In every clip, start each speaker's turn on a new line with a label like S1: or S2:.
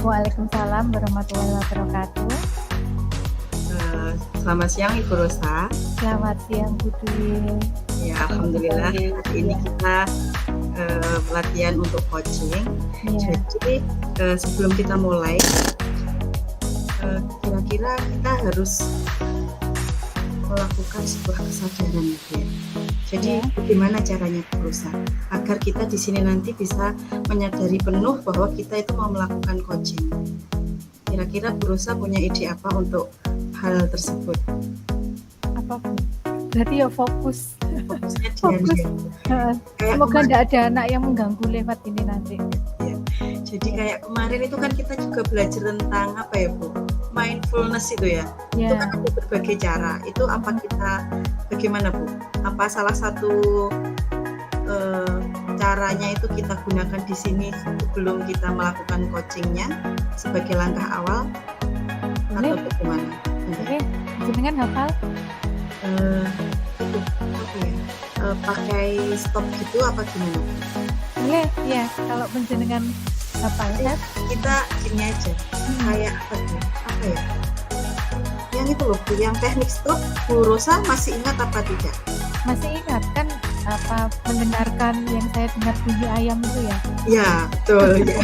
S1: Waalaikumsalam warahmatullahi wabarakatuh.
S2: Selamat siang Ibu Rosa.
S1: Selamat siang Bu Dwi.
S2: Ya, alhamdulillah hari ini kita pelatihan untuk coaching.
S1: Ya.
S2: Jadi sebelum kita mulai, kira-kira kita harus melakukan sebuah kesadaran ya. Jadi bagaimana caranya Bu Rosa agar kita di sini nanti bisa menyadari penuh bahwa kita itu mau melakukan coaching. Kira-kira Bu Rosa punya ide apa untuk hal tersebut?
S1: Apa Bu? Berarti ya fokus.
S2: Fokusnya
S1: Fokus. Semoga
S2: kemarin,
S1: tidak ada anak yang mengganggu lewat ini nanti.
S2: Ya. Jadi kayak kemarin itu kan kita juga belajar tentang apa ya Bu? Mindfulness itu ya. Itu kan ada berbagai cara. Itu apa kita bagaimana Bu? Apa salah satu caranya itu kita gunakan di sini sebelum kita melakukan coachingnya sebagai langkah awal?
S1: Boleh.
S2: Atau bagaimana?
S1: Oke, jenengan hafal?
S2: Itu apa ya? Pakai stop gitu apa gimana?
S1: Boleh, ya. Kalau penjenengan hafal kan?
S2: Kita gini aja. Kayak apa ya? Yang itu loh, yang teknik stop, Bu Rosa masih ingat apa tidak?
S1: Masih ingat kan apa mendengarkan yang saya dengar bunyi ayam itu ya?
S2: Ya, betul ya.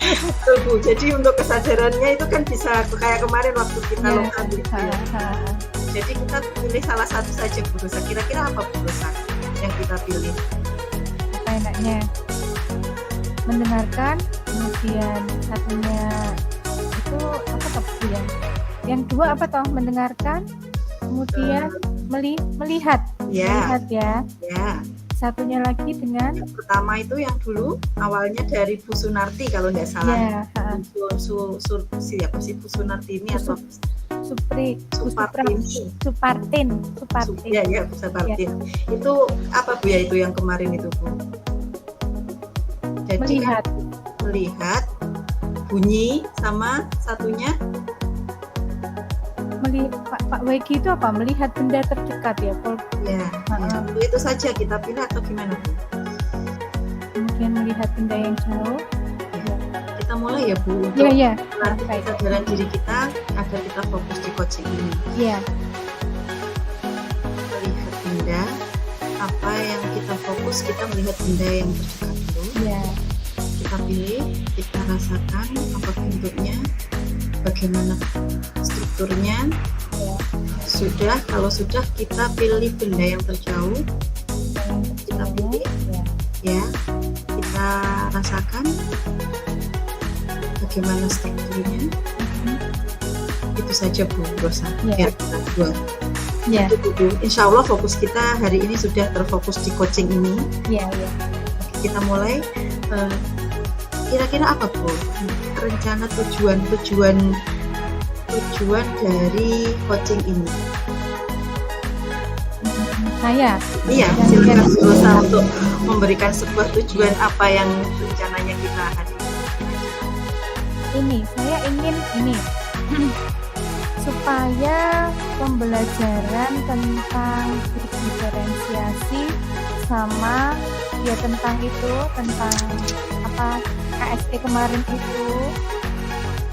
S2: Betul Bu. Jadi untuk kesadarannya itu kan bisa kayak kemarin waktu kita lomba gitu ya. Jadi kita pilih salah satu saja Bu Rosa. Kira-kira apa Bu Rosa yang kita pilih?
S1: Apa enaknya? Mendengarkan, kemudian satunya itu apa tadi ya? Yang dua apa toh? Mendengarkan, kemudian melihat.
S2: Ya.
S1: Melihat ya.
S2: Ya.
S1: Satunya lagi dengan
S2: yang pertama itu yang dulu awalnya dari Bu Sunarti kalau nggak salah.
S1: Ya.
S2: Siapa sih Bu Sunarti ini atau
S1: Supartin.
S2: Ya, Bu Supartin. Ya. Itu apa Bu ya itu yang kemarin itu Bu? Jadi melihat bunyi sama satunya
S1: Pak Wegi itu apa? Melihat benda terdekat ya, Pol?
S2: Ya. Itu saja kita pilih atau gimana Bu?
S1: Kemudian melihat benda yang jauh.
S2: Ya. Kita mulai ya Bu untuk melatih kesadaran diri kita agar kita fokus di coaching ini.
S1: Iya.
S2: Melihat benda, apa yang kita fokus, kita melihat benda yang terdekat dulu.
S1: Iya.
S2: Kita pilih, kita rasakan apa bentuknya, bagaimana strukturnya. Ya. Kalau sudah kita pilih benda yang terjauh, kita pilih, ya, kita rasakan bagaimana strukturnya. Itu saja Bu Rosa. Biar kita buat. Ya. Itu, insya Allah fokus kita hari ini sudah terfokus di coaching ini.
S1: Iya.
S2: Kita mulai. Kira-kira apa Bu? Rencana tujuan dari coaching ini?
S1: Saya?
S2: Iya, silakan Bu Rosa untuk memberikan sebuah tujuan apa yang rencananya kita hari
S1: ini. Saya ingin supaya pembelajaran tentang diferensiasi sama ya tentang apa KSE kemarin itu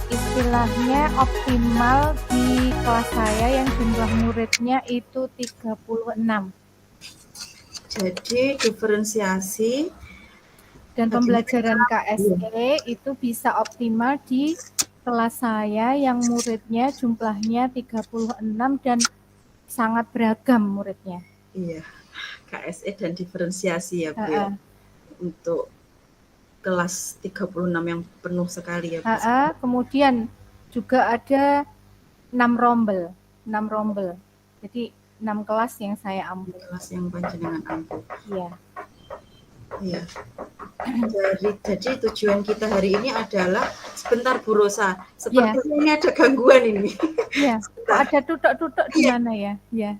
S1: istilahnya optimal di kelas saya yang jumlah muridnya itu 36.
S2: Jadi diferensiasi
S1: dan pembelajaran KSE itu bisa optimal di kelas saya yang muridnya jumlahnya 36 dan sangat beragam muridnya.
S2: Iya, KSE dan diferensiasi ya Bu ya. Untuk kelas 36 yang penuh sekali ya Bu.
S1: Kemudian juga ada 6 rombel. Jadi 6 kelas yang saya ambil.
S2: Kelas yang panjenengan ambil.
S1: Iya.
S2: Iya. Jadi tujuan kita hari ini adalah sebentar Bu Rosa. Sepertinya ini ada gangguan ini.
S1: Iya. Ada tutok-tutok di mana ya? Iya.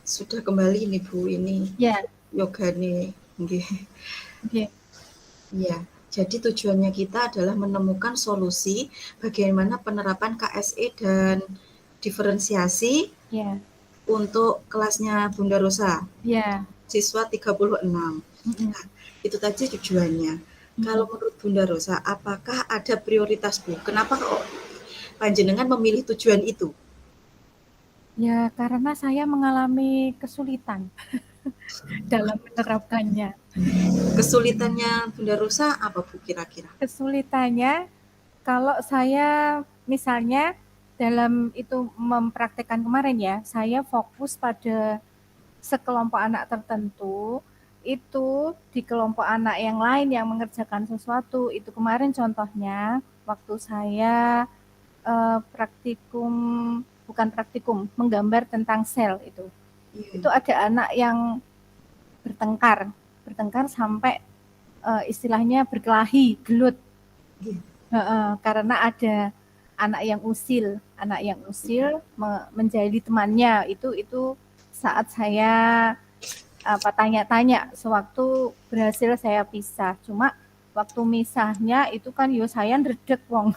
S2: Sudah kembali nih Bu ini.
S1: Ya.
S2: Yoga nih.
S1: Oke.
S2: Iya, jadi tujuannya kita adalah menemukan solusi bagaimana penerapan KSE dan diferensiasi
S1: Ya,
S2: untuk kelasnya Bunda Rosa,
S1: ya.
S2: siswa 36.
S1: Mm-mm.
S2: Nah, itu tadi tujuannya. Kalau
S1: Mm-mm.
S2: menurut Bunda Rosa, apakah ada prioritas, Bu? Kenapa kok panjenengan memilih tujuan itu?
S1: Ya, karena saya mengalami kesulitan dalam menerapkannya.
S2: Kesulitannya Bunda Rosa apa, Bu, kira-kira?
S1: Kesulitannya kalau saya misalnya dalam itu mempraktekkan kemarin ya, saya fokus pada sekelompok anak tertentu, itu di kelompok anak yang lain yang mengerjakan sesuatu. Itu kemarin contohnya waktu saya praktikum, bukan praktikum, menggambar tentang sel itu. Itu
S2: Iya,
S1: ada anak yang bertengkar, bertengkar sampai istilahnya berkelahi, gelut.
S2: iya,
S1: Karena ada anak yang usil menjadi temannya. Itu saat saya tanya-tanya sewaktu berhasil saya pisah. Cuma waktu misahnya itu kan yo saya ndredeg wong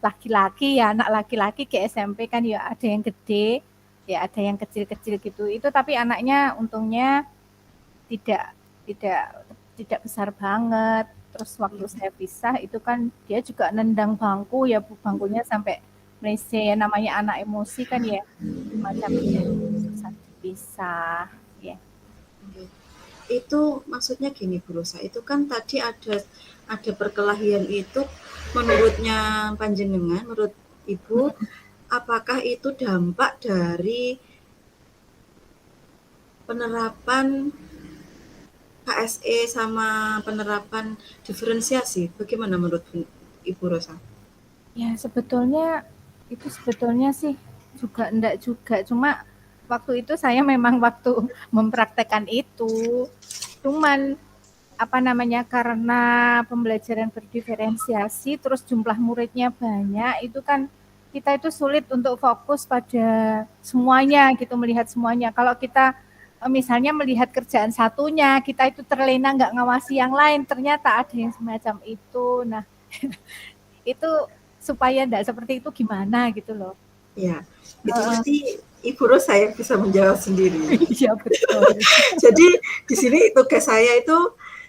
S1: laki-laki ya, anak laki-laki ke SMP kan ya ada yang gede, ya ada yang kecil-kecil gitu. Itu tapi anaknya untungnya tidak tidak tidak besar banget. Terus waktu saya pisah itu kan dia juga nendang bangku ya, bangkunya sampai melese, ya namanya anak emosi kan ya, macam itu susah dipisah ya.
S2: iya. Itu maksudnya gini, Bu Rosa, itu kan tadi ada perkelahian itu menurutnya panjenengan, menurut Ibu, apakah itu dampak dari penerapan KSE sama penerapan diferensiasi? Bagaimana menurut Ibu Rosa?
S1: Ya sebetulnya itu sebetulnya sih juga enggak juga, cuma waktu itu saya memang waktu mempraktekkan itu, cuman apa namanya, karena pembelajaran berdiferensiasi terus jumlah muridnya banyak, itu kan kita itu sulit untuk fokus pada semuanya gitu, melihat semuanya. Kalau kita misalnya melihat kerjaan satunya, kita itu terlena nggak ngawasi yang lain, ternyata ada yang semacam itu. Nah, itu supaya enggak seperti itu gimana gitu loh.
S2: Ya, itu pasti Ibu Rosa yang bisa menjawab sendiri.
S1: Iya betul.
S2: Jadi di sini tugas saya itu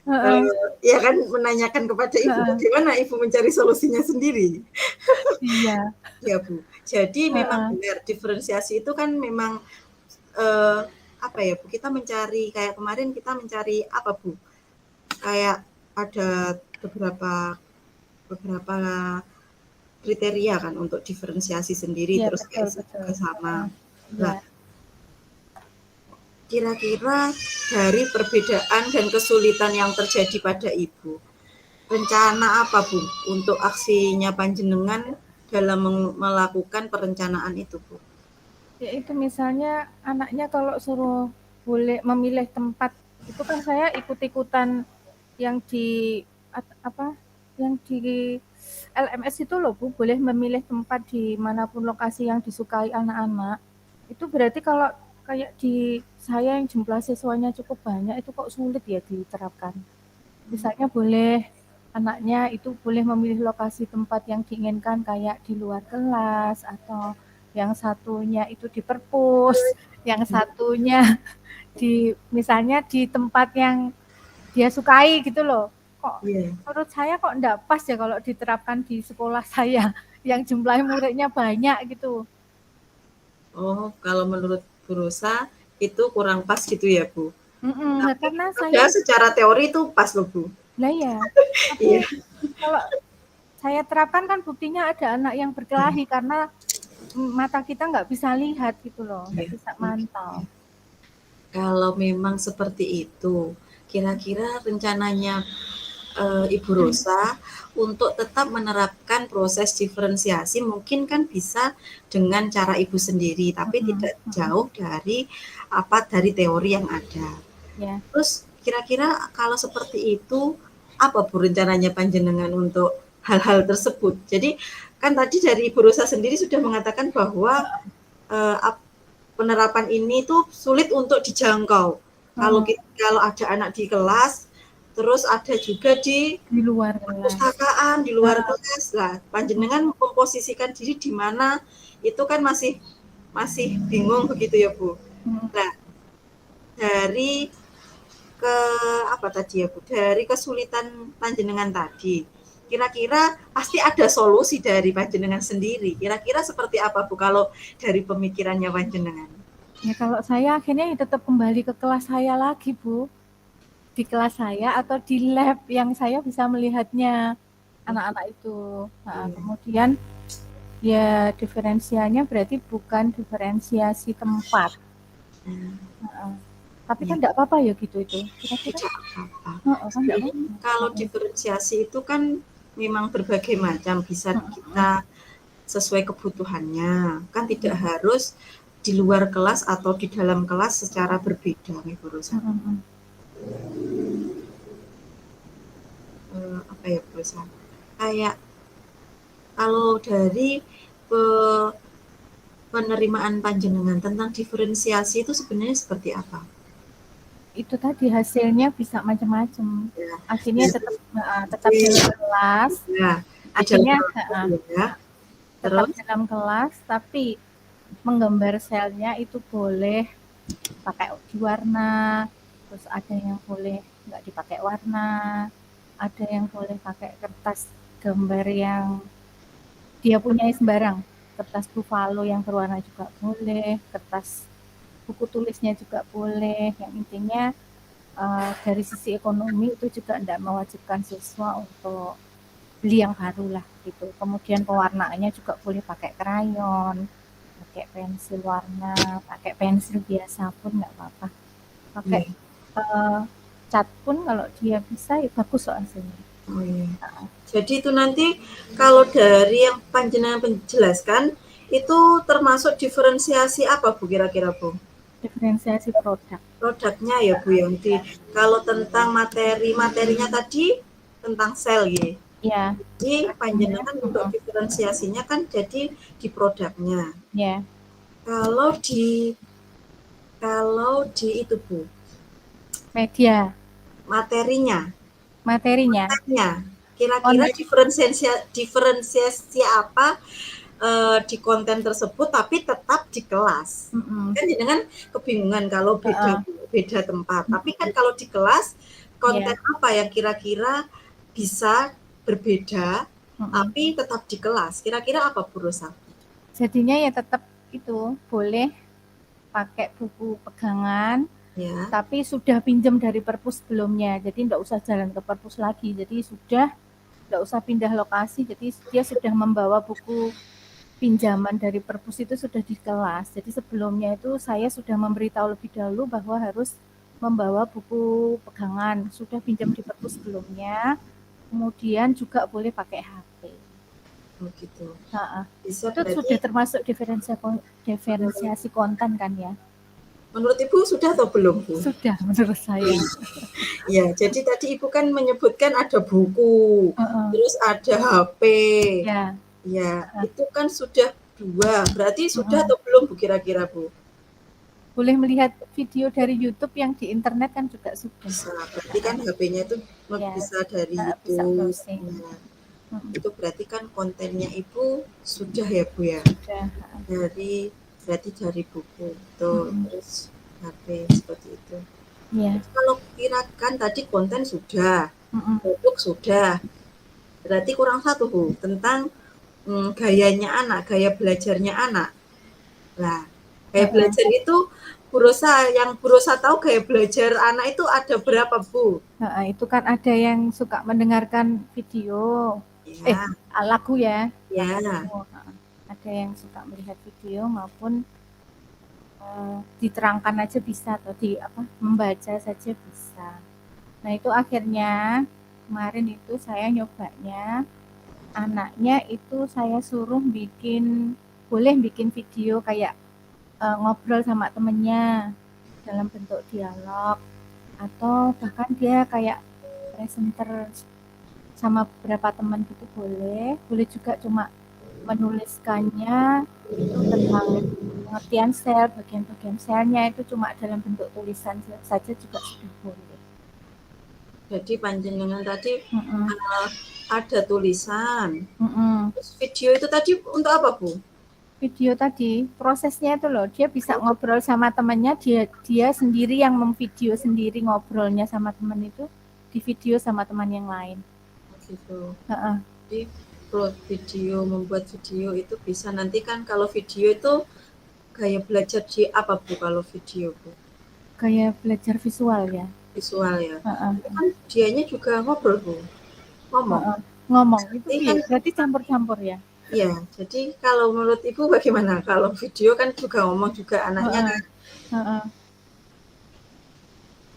S1: Heeh,
S2: ya kan menanyakan kepada Ibu
S1: heeh,
S2: bagaimana Ibu mencari solusinya sendiri.
S1: iya,
S2: Ya, Bu. Jadi memang
S1: heeh,
S2: benar diferensiasi itu kan memang eh, apa ya, Bu? Kita mencari kayak kemarin kita mencari apa, Bu? Kayak ada beberapa beberapa kriteria kan untuk diferensiasi sendiri
S1: iya
S2: terus
S1: betul
S2: KSE
S1: betul.
S2: juga sama.
S1: Heeh, iya.
S2: Nah, kira-kira dari perbedaan dan kesulitan yang terjadi pada Ibu, rencana apa, Bu, untuk aksinya panjenengan dalam melakukan perencanaan itu, Bu?
S1: Ya itu misalnya anaknya kalau suruh boleh memilih tempat, itu kan saya ikut-ikutan yang di apa, yang di LMS itu loh Bu, boleh memilih tempat di manapun lokasi yang disukai anak-anak. Itu berarti kalau kayak di saya yang jumlah siswanya cukup banyak itu kok sulit ya diterapkan. Misalnya boleh anaknya itu boleh memilih lokasi tempat yang diinginkan kayak di luar kelas, atau yang satunya itu di perpus, yang satunya di misalnya di tempat yang dia sukai gitu loh. Kok
S2: Iya.
S1: menurut saya kok enggak pas ya kalau diterapkan di sekolah saya yang jumlah muridnya banyak gitu.
S2: Oh, kalau menurut Bu Rosa itu kurang pas gitu ya, Bu? Tapi
S1: Karena saya
S2: padahal secara teori itu pas loh, Bu.
S1: lah ya, tapi
S2: Iya.
S1: kalau saya terapkan kan buktinya ada anak yang berkelahi karena mata kita nggak bisa lihat gitu loh, nggak
S2: Iya.
S1: bisa
S2: Oke.
S1: mantau.
S2: Kalau memang seperti itu, kira-kira rencananya Ibu Rosa untuk tetap menerapkan proses diferensiasi mungkin kan bisa dengan cara Ibu sendiri, tapi
S1: Mm-mm,
S2: tidak
S1: mm-mm.
S2: jauh dari teori yang ada.
S1: Ya,
S2: Terus kira-kira kalau seperti itu apa Bu rencananya panjenengan untuk hal-hal tersebut? Jadi kan tadi dari Ibu Rosa sendiri sudah mengatakan bahwa eh, penerapan ini tuh sulit untuk dijangkau.
S1: mm,
S2: Kalau ada anak di kelas terus ada juga di
S1: luar kelas.
S2: perpustakaan, di luar kelas. Lah, panjenengan memposisikan diri di mana itu kan masih bingung begitu ya, Bu. Nah, dari apa tadi ya, Bu? Dari kesulitan panjenengan tadi. Kira-kira pasti ada solusi dari panjenengan sendiri. Kira-kira seperti apa, Bu, kalau dari pemikirannya panjenengan?
S1: Ya kalau saya akhirnya ya tetap kembali ke kelas saya lagi, Bu. Di kelas saya atau di lab yang saya bisa melihatnya anak-anak itu. Nah, kemudian ya diferensialnya berarti bukan diferensiasi tempat. Tapi kan tidak apa-apa ya gitu itu. Kira-kira
S2: tidak apa-apa. Kalau diferensiasi itu kan memang berbagai macam, bisa kita sesuai kebutuhannya. Kan tidak harus di luar kelas atau di dalam kelas secara berbeda, Bu Rosa. Apa ya, Bu Rosa? Kayak kalau dari penerimaan panjenengan tentang diferensiasi itu sebenarnya seperti apa?
S1: Itu tadi hasilnya bisa macam-macam. Ya. Akhirnya tetap dalam kelas. Ya. Akhirnya tetap dalam kelas, tapi menggambar selnya itu boleh pakai warna, terus ada yang boleh nggak dipakai warna, ada yang boleh pakai kertas gambar yang dia punya sembarang, kertas buffalo yang berwarna juga boleh, kertas buku tulisnya juga boleh. Yang intinya dari sisi ekonomi itu juga tidak mewajibkan siswa untuk beli yang baru lah gitu. Kemudian pewarnaannya juga boleh pakai krayon, pakai pensil warna, pakai pensil biasa pun nggak apa-apa. Pakai cat pun kalau dia bisa ya bagus hasilnya.
S2: Oh, iya. Jadi itu nanti kalau dari yang panjenengan penjelaskan itu termasuk diferensiasi apa, Bu, kira-kira, Bu?
S1: Diferensiasi produk.
S2: Produknya ya, Bu, yang kalau tentang materinya tadi tentang sel ya.
S1: Ya.
S2: Jadi panjenengan untuk diferensiasinya kan jadi di produknya.
S1: Ya.
S2: Kalau di itu, Bu.
S1: Media.
S2: Materinya. Kira-kira diferensiasi apa di konten tersebut tapi tetap di kelas. Kan dengan kebingungan kalau beda tempat. Tapi kan kalau di kelas konten apa yang kira-kira bisa berbeda tapi tetap di kelas. Kira-kira apa, Bu Rosa?
S1: Jadinya ya tetap itu boleh pakai buku pegangan. Ya. Tapi sudah pinjam dari perpus sebelumnya, jadi tidak usah jalan ke perpus lagi. Jadi sudah tidak usah pindah lokasi, jadi dia sudah membawa buku pinjaman dari perpus itu sudah di kelas. Jadi sebelumnya itu saya sudah memberitahu lebih dahulu bahwa harus membawa buku pegangan, sudah pinjam di perpus sebelumnya. Kemudian juga boleh pakai HP.
S2: Oh gitu.
S1: Itu sudah termasuk diferensiasi konten kan ya?
S2: Menurut Ibu sudah atau belum, Bu?
S1: Sudah, menurut saya.
S2: Ya, jadi tadi Ibu kan menyebutkan ada buku, terus ada HP. Ya, itu kan sudah 2. Berarti sudah atau belum, Bu, kira-kira, Bu?
S1: Boleh melihat video dari YouTube yang di internet kan juga sudah.
S2: Berarti kan HP-nya itu bisa dari YouTube. Itu berarti kan kontennya Ibu sudah ya, Bu ya?
S1: Sudah.
S2: Berarti dari buku tuh, terus HP seperti itu.
S1: Yeah.
S2: Kalau kirakan tadi konten sudah, produk sudah, berarti kurang satu, Bu, tentang gayanya anak, gaya belajarnya anak. Nah, gaya belajar itu Bu Rosa tahu gaya belajar anak itu ada berapa, Bu?
S1: Itu kan ada yang suka mendengarkan video, lagu ya.
S2: Ya.
S1: Lagu. Ada yang suka melihat video maupun diterangkan aja bisa atau membaca saja bisa. Nah itu akhirnya kemarin itu saya nyobanya anaknya itu saya suruh boleh bikin video kayak ngobrol sama temennya dalam bentuk dialog atau bahkan dia kayak presenter sama beberapa teman gitu boleh juga cuma menuliskannya itu tentang pengertian sel, bagian-bagian selnya itu cuma dalam bentuk tulisan saja juga sudah boleh.
S2: Jadi panjenengan tadi
S1: Mm-mm.
S2: ada tulisan.
S1: Mm-mm.
S2: Terus video itu tadi untuk apa, Bu?
S1: Video tadi prosesnya itu loh, dia bisa ngobrol sama temannya, dia sendiri yang memvideo sendiri ngobrolnya sama teman itu, di video sama teman yang lain.
S2: Gitu.
S1: Heeh.
S2: Jadi video, membuat video itu bisa nanti kan kalau video itu kayak belajar di apa, Bu, kalau video, Bu?
S1: Kayak belajar visual ya.
S2: Visual ya.
S1: Heeh.
S2: Kan dianya juga ngobrol, Bu. Ngomong.
S1: Heeh. Ngomong itu
S2: Jadi kan
S1: berarti campur-campur ya.
S2: iya, jadi kalau menurut Ibu bagaimana? Kalau video kan juga ngomong juga anaknya kan.
S1: Heeh.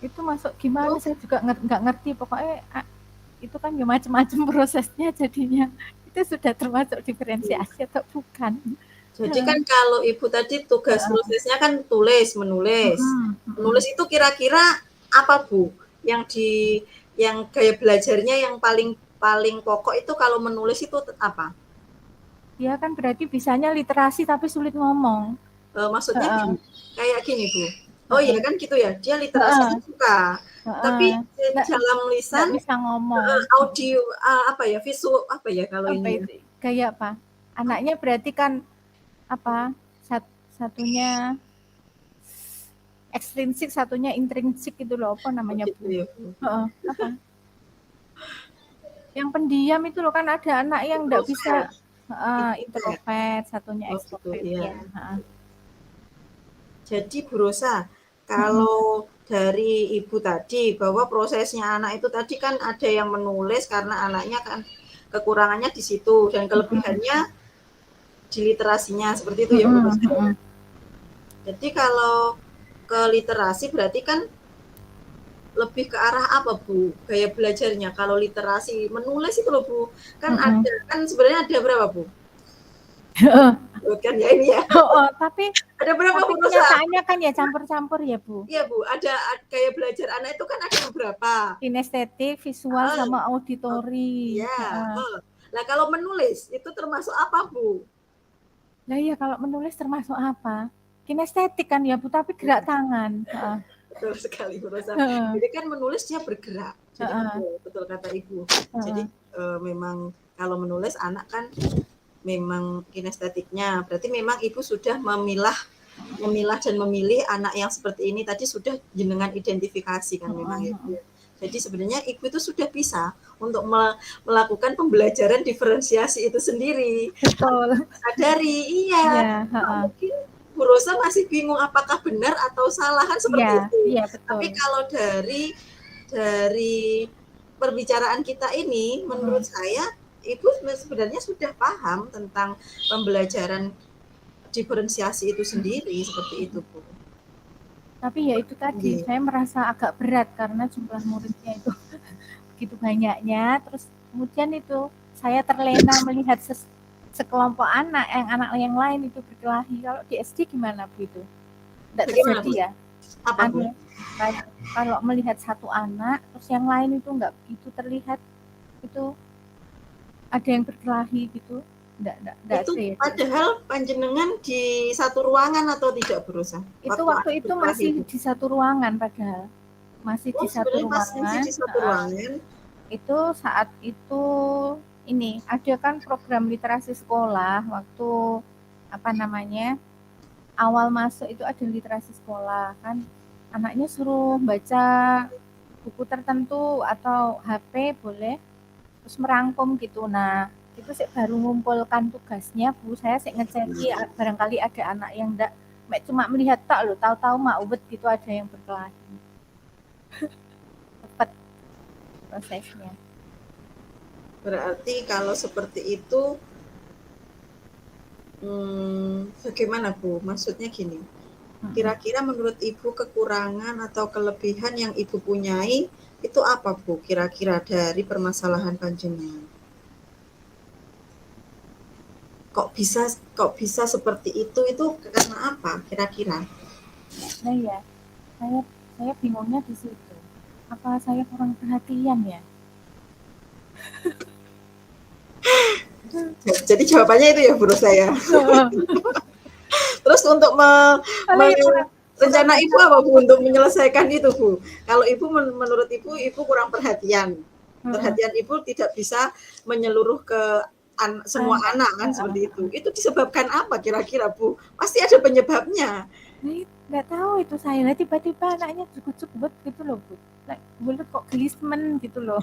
S1: Itu masuk gimana, saya juga nggak ngerti, pokoknya itu kan ya macam-macam prosesnya jadinya. Itu sudah termasuk diferensiasi atau bukan?
S2: Jadi kan kalau Ibu tadi tugas prosesnya kan tulis, menulis. Menulis itu kira-kira apa, Bu? Yang gaya belajarnya yang paling pokok itu kalau menulis itu apa?
S1: Ya kan berarti bisanya literasi tapi sulit ngomong.
S2: Maksudnya kayak gini, Bu. Oh iya kan gitu ya, dia literasi suka, tapi dalam lisan
S1: bisa ngomong.
S2: Audio apa ya, visual apa ya kalau
S1: apa
S2: ini?
S1: Itu? Kayak apa? Anaknya berarti kan apa? Satunya ekstrinsik, satunya intrinsik itu loh, apa namanya, Bu?
S2: Ya,
S1: apa? Yang pendiam itu loh, kan ada anak yang enggak bisa introvert, satunya ekstrovert ya.
S2: Jadi Bu Rosa, kalau dari Ibu tadi bahwa prosesnya anak itu tadi kan ada yang menulis karena anaknya kan kekurangannya di situ dan kelebihannya di literasinya seperti itu ya Bu Rosa. Jadi kalau ke literasi berarti kan lebih ke arah apa, Bu? Gaya belajarnya kalau literasi menulis itu loh, Bu. Kan ada kan sebenarnya ada berapa, Bu? Kan ya ini ya.
S1: Tapi
S2: ada berapa, Bu?
S1: Kenyataannya kan ya campur-campur ya, Bu.
S2: Iya, Bu. Ada gaya belajar anak itu kan ada beberapa.
S1: Kinestetik, visual sama auditori.
S2: Iya. Nah, kalau menulis itu termasuk apa, Bu?
S1: Nah, iya kalau menulis termasuk apa? Kinestetik kan ya, Bu, tapi gerak tangan.
S2: Betul sekali, Bu Rosa. Jadi kan menulis dia bergerak. Jadi betul kata Ibu. Jadi memang kalau menulis anak kan memang kinestetiknya. Berarti memang Ibu sudah memilah dan memilih anak yang seperti ini tadi sudah jenengan identifikasi kan memang Ibu. Jadi sebenarnya Ibu itu sudah bisa untuk melakukan pembelajaran diferensiasi itu sendiri.
S1: Betul.
S2: Sadari, iya. Mungkin Bu Rosa masih bingung apakah benar atau salah kan seperti itu.
S1: Iya, betul.
S2: Tapi kalau dari perbicaraan kita ini, menurut saya Ibu sebenarnya sudah paham tentang pembelajaran diferensiasi itu sendiri seperti itu, Bu.
S1: Tapi ya itu tadi, saya merasa agak berat karena jumlah muridnya itu begitu banyaknya. Terus kemudian itu saya terlena melihat sekelompok anak yang lain itu berkelahi. Kalau di SD gimana, Bu, itu? Tidak terjadi ya?
S2: Apa, Bu?
S1: Kalau melihat satu anak, terus yang lain itu enggak begitu terlihat, itu ada yang berkelahi gitu? Enggak
S2: itu ya, padahal panjenengan di satu ruangan atau tidak, Bu Rosa?
S1: Itu waktu itu masih di satu ruangan padahal. Masih di satu ruangan.
S2: Masih di satu ruangan.
S1: Itu saat itu ini ada kan program literasi sekolah waktu awal masuk itu ada literasi sekolah kan, anaknya suruh baca buku tertentu atau HP boleh, terus merangkum gitu. Nah itu saya baru mengumpulkan tugasnya, Bu. Saya ngeceki barangkali ada anak yang enggak cuma melihat tak loh, tahu-tahu maubet gitu ada yang berkelahi. Cepat prosesnya.
S2: Berarti kalau seperti itu bagaimana, Bu? Maksudnya gini, kira-kira menurut Ibu kekurangan atau kelebihan yang Ibu punyai itu apa, Bu? Kira-kira dari permasalahan panjenengan? Kok bisa seperti itu karena apa kira-kira?
S1: Nah ya, saya bingungnya di situ. Apa saya kurang perhatian ya?
S2: Jadi jawabannya itu ya, Bu Rosa ya. Terus untuk Rencana Ibu apa Bu untuk menyelesaikan itu Bu? Kalau Ibu menurut Ibu kurang perhatian. Perhatian Ibu tidak bisa menyeluruh ke semua anak kan seperti itu. Itu disebabkan apa kira-kira Bu? Pasti ada penyebabnya.
S1: Nggak tahu itu saya, tiba-tiba anaknya cukup gitu loh Bu. Mulut kok gelismen gitu loh.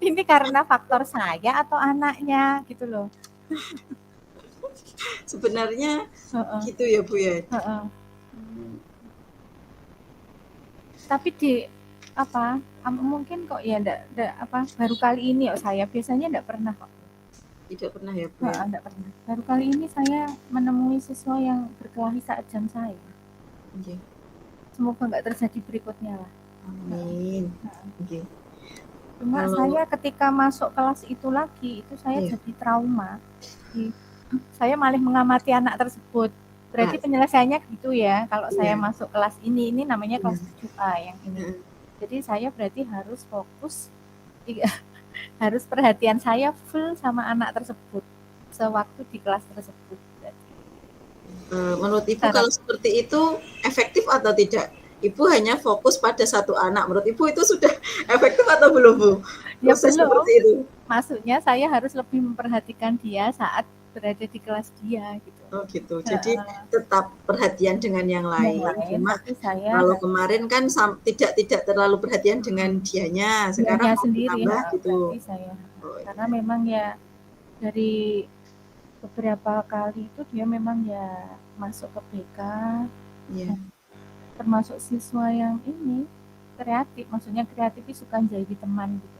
S1: Ini karena faktor saya atau anaknya gitu loh.
S2: Sebenarnya gitu ya Bu ya.
S1: Tapi mungkin kok ya enggak baru kali ini saya biasanya enggak pernah kok.
S2: Tidak pernah ya Bu?
S1: Enggak pernah. Baru kali ini saya menemui siswa yang berkelahi saat jam saya.
S2: Okay.
S1: Semoga enggak terjadi berikutnya lah.
S2: Amin. Okay.
S1: Cuma saya ketika masuk kelas itu lagi, itu saya jadi trauma. Saya malah mengamati anak tersebut. Berarti penyelesaiannya gitu ya. Kalau saya masuk kelas ini namanya kelas 7A yang ini. Jadi saya berarti harus fokus, harus perhatian saya full sama anak tersebut sewaktu di kelas tersebut.
S2: Menurut Ibu kalau seperti itu efektif atau tidak? Ibu hanya fokus pada satu anak. Menurut Ibu itu sudah efektif atau belum Bu?
S1: Ya belum. Seperti itu. Maksudnya saya harus lebih memperhatikan dia saat berada di kelas dia gitu.
S2: Oh gitu. Jadi tetap perhatian dengan yang lain. Cuma kalau kemarin kan tidak terlalu perhatian dengan dianya. Sekarang
S1: sendiri
S2: tambah gitu.
S1: Karena memang ya dari beberapa kali itu dia memang ya masuk ke BK.
S2: Iya.
S1: Termasuk siswa yang ini kreatif, maksudnya kreatif suka jadi teman gitu.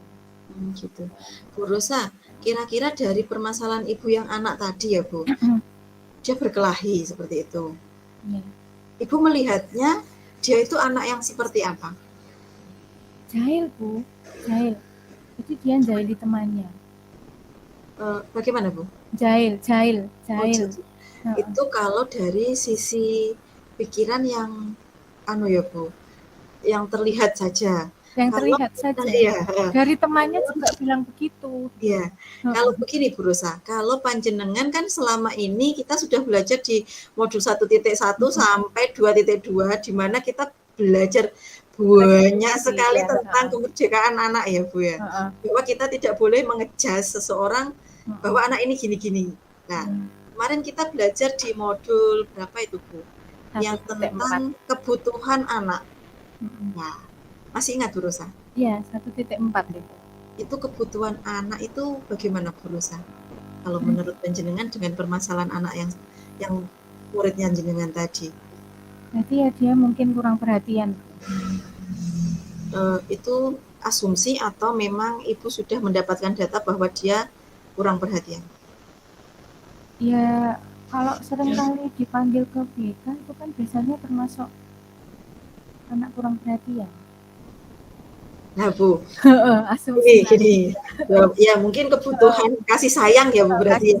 S2: Gitu. Bu Rosa, kira-kira dari permasalahan Ibu yang anak tadi ya Bu, dia berkelahi seperti itu.
S1: Ya.
S2: Ibu melihatnya dia itu anak yang seperti apa?
S1: Jahil Bu, jahil. Jadi dia jahili temannya.
S2: Bagaimana Bu?
S1: Jahil.
S2: Itu kalau dari sisi pikiran yang ya Bu, yang terlihat saja.
S1: Yang terlihat saja.
S2: Iya.
S1: Dari temannya juga bilang begitu.
S2: Iya. Kalau begini Bu Rosa, kalau panjenengan kan selama ini kita sudah belajar di modul 1.1 sampai 2.2 di mana kita belajar banyak sekali tentang kemerdekaan anak ya Bu ya. Bahwa kita tidak boleh mengejas seseorang bahwa anak ini gini-gini. Nah, kemarin kita belajar di modul berapa itu Bu? Yang tentang kebutuhan anak. Nah, masih ingat Bu Rosa?
S1: Iya, 1.4 itu.
S2: Itu kebutuhan anak itu bagaimana Bu Rosa? Kalau menurut panjenengan dengan permasalahan anak yang muridnya jenengan tadi.
S1: Berarti ya dia mungkin kurang perhatian.
S2: Itu asumsi atau memang Ibu sudah mendapatkan data bahwa dia kurang perhatian?
S1: Ya, kalau seringkali dipanggil ke BK itu kan biasanya termasuk anak kurang perhatian.
S2: Nah Bu,
S1: asumsi
S2: gini. Ya mungkin kebutuhan kasih sayang ya Bu berarti.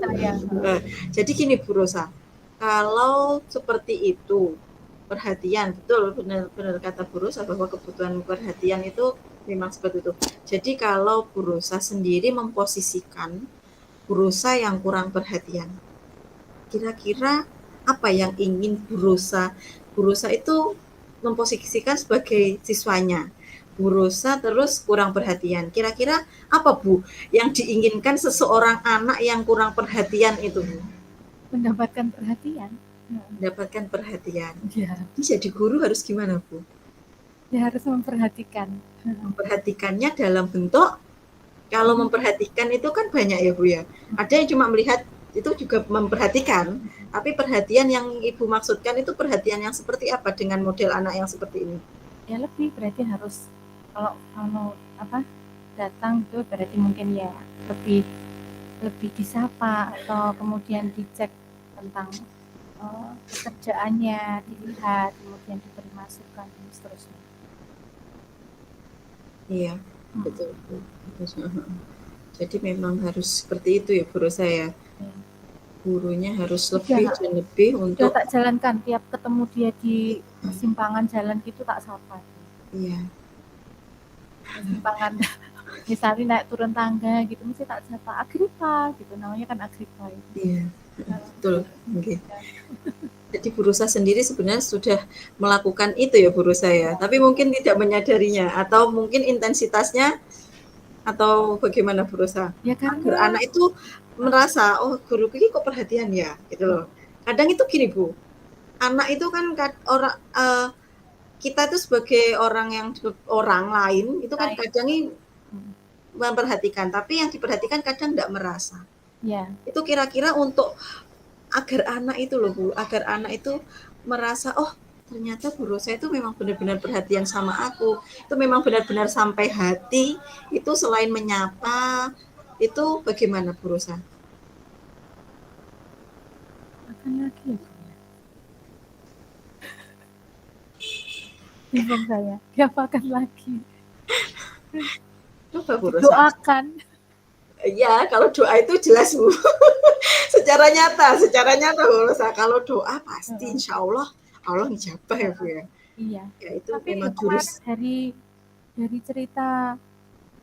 S2: Jadi gini Bu Rosa, kalau seperti itu perhatian, betul benar kata Bu Rosa bahwa kebutuhan perhatian itu memang seperti itu. Jadi kalau Bu Rosa sendiri memposisikan Bu Rosa yang kurang perhatian, kira-kira apa yang ingin Bu Rosa itu memposisikan sebagai siswanya? Bu Rosa terus kurang perhatian. Kira-kira apa Bu yang diinginkan seseorang anak yang kurang perhatian itu Bu?
S1: Mendapatkan perhatian.
S2: Mendapatkan perhatian.
S1: Ya.
S2: Jadi guru harus gimana Bu?
S1: Ya harus memperhatikan.
S2: Memperhatikannya dalam bentuk, kalau memperhatikan itu kan banyak ya Bu ya. Ada yang cuma melihat, itu juga memperhatikan. Tapi perhatian yang Ibu maksudkan itu perhatian yang seperti apa dengan model anak yang seperti ini?
S1: Ya lebih berarti harus kalau datang itu berarti mungkin ya lebih disapa atau kemudian dicek tentang pekerjaannya, dilihat, kemudian diberi masukan dan seterusnya.
S2: Iya, betul. Jadi memang harus seperti itu ya Bu Rosa ya. Gurunya harus lebih dan lebih untuk
S1: tak jalankan tiap ketemu dia di persimpangan jalan gitu tak sapa.
S2: Iya.
S1: Persimpangan misalnya naik turun tangga gitu mesti tak sapa Agripa gitu, namanya kan Agripa itu.
S2: Iya. Betul. Okay. Jadi Bu Rosa sendiri sebenarnya sudah melakukan itu ya Bu Rosa ya, tapi mungkin tidak menyadarinya atau mungkin intensitasnya atau bagaimana Bu Rosa?
S1: Ya
S2: Agar
S1: karena
S2: anak itu merasa, oh guru ini kok perhatian ya, gitu loh. Kadang itu gini Bu, anak itu kan orang kita itu sebagai orang lain itu kan kadang memperhatikan, tapi yang diperhatikan kadang tidak merasa.
S1: ya.
S2: Itu kira-kira untuk agar anak itu loh Bu, agar anak itu merasa, oh ternyata Bu Rosa itu memang benar-benar perhatian sama aku, itu memang benar-benar sampai hati, itu selain menyapa, itu bagaimana Bu Rosa?
S1: Makan lagi ya. Bingung saya, diapakan lagi?
S2: Coba Bu Rosa.
S1: Doakan.
S2: Ya, kalau doa itu jelas Bu. secara nyata Bu Rosa. Kalau doa pasti insya Allah ngijabah ya Bu ya.
S1: Iya.
S2: Ya itu
S1: Tapi
S2: memang
S1: jurus dari cerita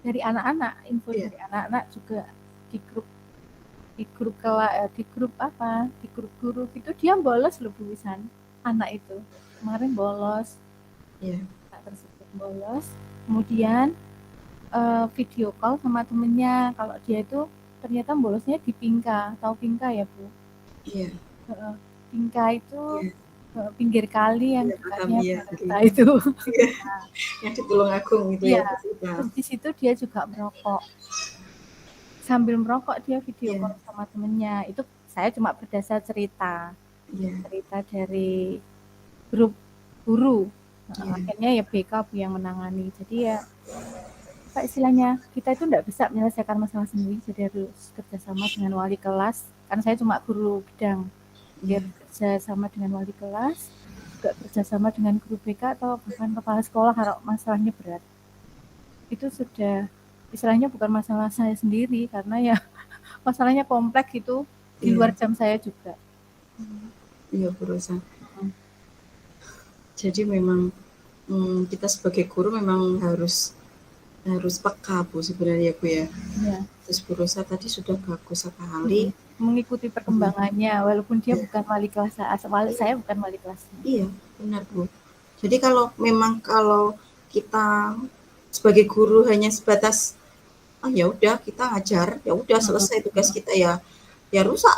S1: dari anak-anak, info dari anak-anak juga di grup guru itu dia bolos loh Bu Wisan, anak itu kemarin bolos.
S2: Iya.
S1: Tersebut bolos, kemudian video call sama temennya, kalau dia itu ternyata bolosnya di Pingka, tahu Pingka ya Bu?
S2: Iya.
S1: Pingka itu pinggir kali yang dekatnya Barata
S2: gitu.
S1: itu.
S2: Iya. Yang di Tulungagung gitu ya.
S1: Terus di situ dia juga merokok. Sambil merokok dia video call sama temennya. Itu saya cuma berdasar cerita. Cerita dari grup guru. Akhirnya ya BK Bu yang menangani. Jadi ya apa istilahnya, kita itu tidak bisa menyelesaikan masalah sendiri, jadi harus kerjasama dengan wali kelas. Kan saya cuma guru bidang, dia bekerja sama dengan wali kelas, juga kerjasama dengan guru BK atau bahkan kepala sekolah kalau masalahnya berat. Itu sudah istilahnya bukan masalah saya sendiri, karena ya masalahnya kompleks itu di luar jam saya juga.
S2: Iya Bu Rosa. Jadi memang kita sebagai guru memang harus peka Bu sebenarnya Bu ya. Terus Bu Rosa tadi sudah bagus sekali
S1: mengikuti perkembangannya, walaupun dia bukan wali kelas saya bukan wali kelasnya.
S2: Iya benar Bu. Jadi kalau kita sebagai guru hanya sebatas ya udah kita ngajar, ya udah selesai tugas kita ya rusak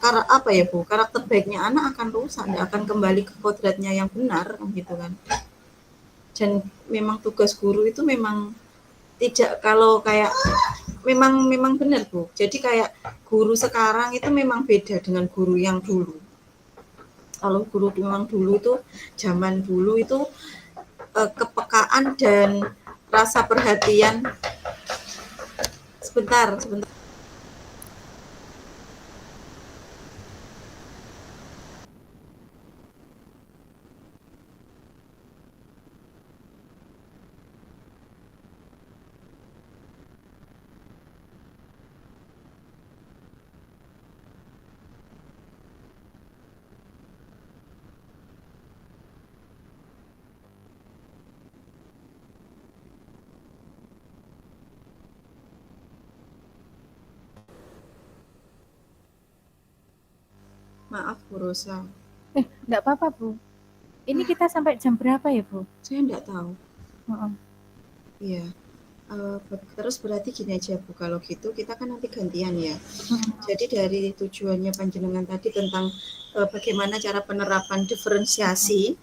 S2: karakter baiknya anak akan rusak, nggak akan kembali ke kodratnya yang benar gitu kan. Dan memang tugas guru itu memang tidak, kalau kayak memang benar Bu. Jadi kayak guru sekarang itu memang beda dengan guru yang dulu. Kalau guru memang dulu itu, zaman dulu itu kepekaan dan rasa perhatian. Sebentar. Maaf Bu Rosa.
S1: Enggak apa-apa Bu. Ini kita sampai jam berapa ya Bu?
S2: Saya enggak tahu. Iya. Terus berarti gini aja Bu, kalau gitu kita kan nanti gantian ya. Jadi dari tujuannya panjenengan tadi tentang bagaimana cara penerapan diferensiasi,